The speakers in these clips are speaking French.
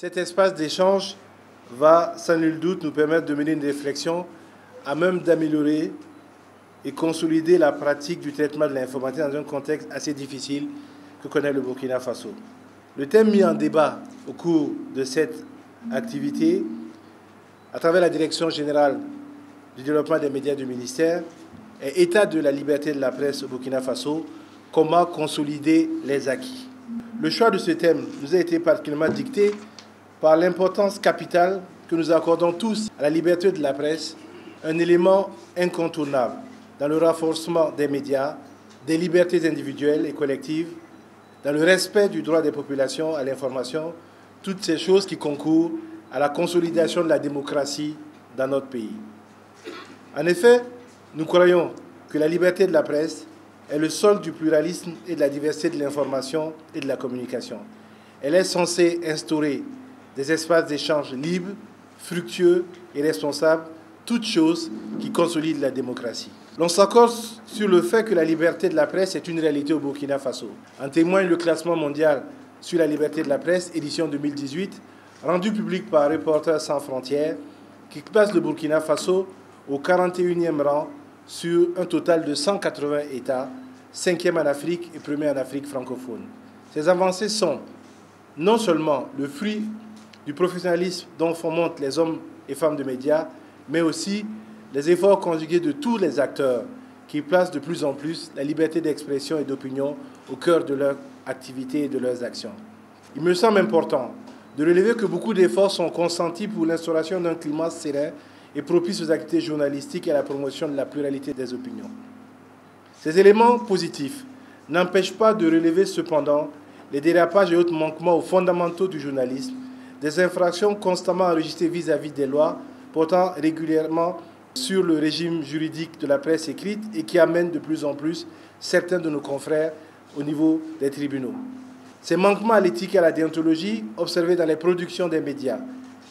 Cet espace d'échange va, sans nul doute, nous permettre de mener une réflexion à même d'améliorer et consolider la pratique du traitement de l'informatique dans un contexte assez difficile que connaît le Burkina Faso. Le thème mis en débat au cours de cette activité, à travers la Direction générale du développement des médias du ministère, est État de la liberté de la presse au Burkina Faso, comment consolider les acquis. Le choix de ce thème nous a été particulièrement dicté par l'importance capitale que nous accordons tous à la liberté de la presse, un élément incontournable dans le renforcement des médias, des libertés individuelles et collectives, dans le respect du droit des populations à l'information, toutes ces choses qui concourent à la consolidation de la démocratie dans notre pays. En effet, nous croyons que la liberté de la presse est le sol du pluralisme et de la diversité de l'information et de la communication. Elle est censée instaurer des espaces d'échange libres, fructueux et responsables, toutes choses qui consolident la démocratie. L'on s'accorde sur le fait que la liberté de la presse est une réalité au Burkina Faso. En témoigne le classement mondial sur la liberté de la presse, édition 2018, rendu public par Reporters sans frontières, qui place le Burkina Faso au 41e rang sur un total de 180 États, 5e en Afrique et 1er en Afrique francophone. Ces avancées sont non seulement le fruit du professionnalisme dont font montre les hommes et femmes de médias, mais aussi les efforts conjugués de tous les acteurs qui placent de plus en plus la liberté d'expression et d'opinion au cœur de leur activité et de leurs actions. Il me semble important de relever que beaucoup d'efforts sont consentis pour l'instauration d'un climat serein et propice aux activités journalistiques et à la promotion de la pluralité des opinions. Ces éléments positifs n'empêchent pas de relever cependant les dérapages et autres manquements aux fondamentaux du journalisme, des infractions constamment enregistrées vis-à-vis des lois portant régulièrement sur le régime juridique de la presse écrite et qui amènent de plus en plus certains de nos confrères au niveau des tribunaux. Ces manquements à l'éthique et à la déontologie observés dans les productions des médias,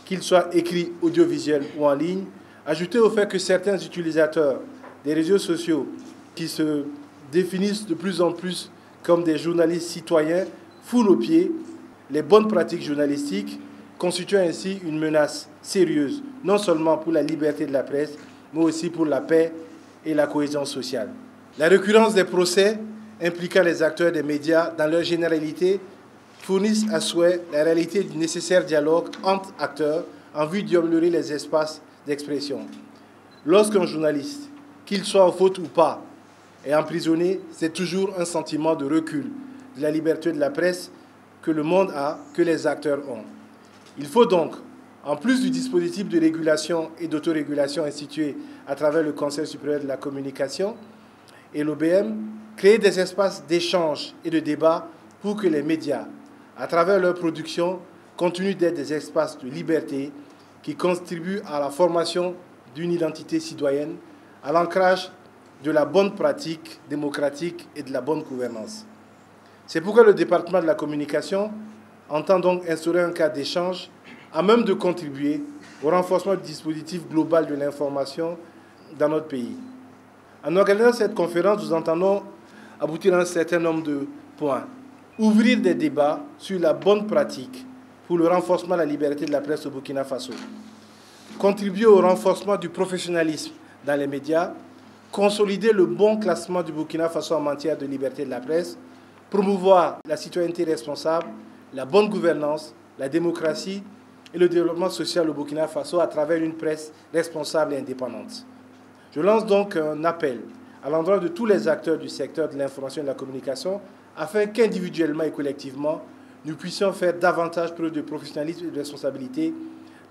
qu'ils soient écrits, audiovisuels ou en ligne, ajoutés au fait que certains utilisateurs des réseaux sociaux qui se définissent de plus en plus comme des journalistes citoyens foulent aux pieds les bonnes pratiques journalistiques, constituant ainsi une menace sérieuse, non seulement pour la liberté de la presse, mais aussi pour la paix et la cohésion sociale. La récurrence des procès impliquant les acteurs des médias dans leur généralité fournissent à souhait la réalité du nécessaire dialogue entre acteurs en vue d'améliorer les espaces d'expression. Lorsqu'un journaliste, qu'il soit en faute ou pas, est emprisonné, c'est toujours un sentiment de recul de la liberté de la presse que le monde a, que les acteurs ont. Il faut donc, en plus du dispositif de régulation et d'autorégulation institué à travers le Conseil supérieur de la communication et l'OBM, créer des espaces d'échange et de débat pour que les médias, à travers leur production, continuent d'être des espaces de liberté qui contribuent à la formation d'une identité citoyenne, à l'ancrage de la bonne pratique démocratique et de la bonne gouvernance. C'est pourquoi le département de la communication entend donc instaurer un cadre d'échange à même de contribuer au renforcement du dispositif global de l'information dans notre pays. En organisant cette conférence, nous entendons aboutir à un certain nombre de points. Ouvrir des débats sur la bonne pratique pour le renforcement de la liberté de la presse au Burkina Faso. Contribuer au renforcement du professionnalisme dans les médias. Consolider le bon classement du Burkina Faso en matière de liberté de la presse. Promouvoir la citoyenneté responsable, la bonne gouvernance, la démocratie et le développement social au Burkina Faso à travers une presse responsable et indépendante. Je lance donc un appel à l'endroit de tous les acteurs du secteur de l'information et de la communication afin qu'individuellement et collectivement, nous puissions faire davantage preuve de professionnalisme et de responsabilité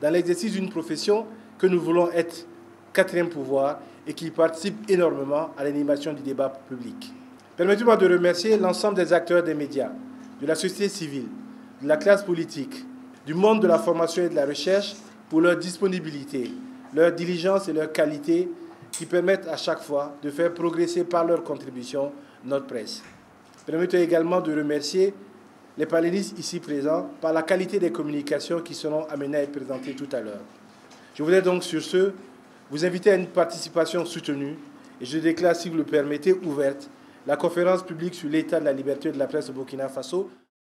dans l'exercice d'une profession que nous voulons être quatrième pouvoir et qui participe énormément à l'animation du débat public. Permettez-moi de remercier l'ensemble des acteurs des médias, de la société civile, de la classe politique, du monde de la formation et de la recherche pour leur disponibilité, leur diligence et leur qualité qui permettent à chaque fois de faire progresser par leur contribution notre presse. Permettez également de remercier les panélistes ici présents par la qualité des communications qui seront amenées à être présentées tout à l'heure. Je voudrais donc sur ce vous inviter à une participation soutenue et je déclare, si vous le permettez, ouverte la conférence publique sur l'état de la liberté de la presse au Burkina Faso.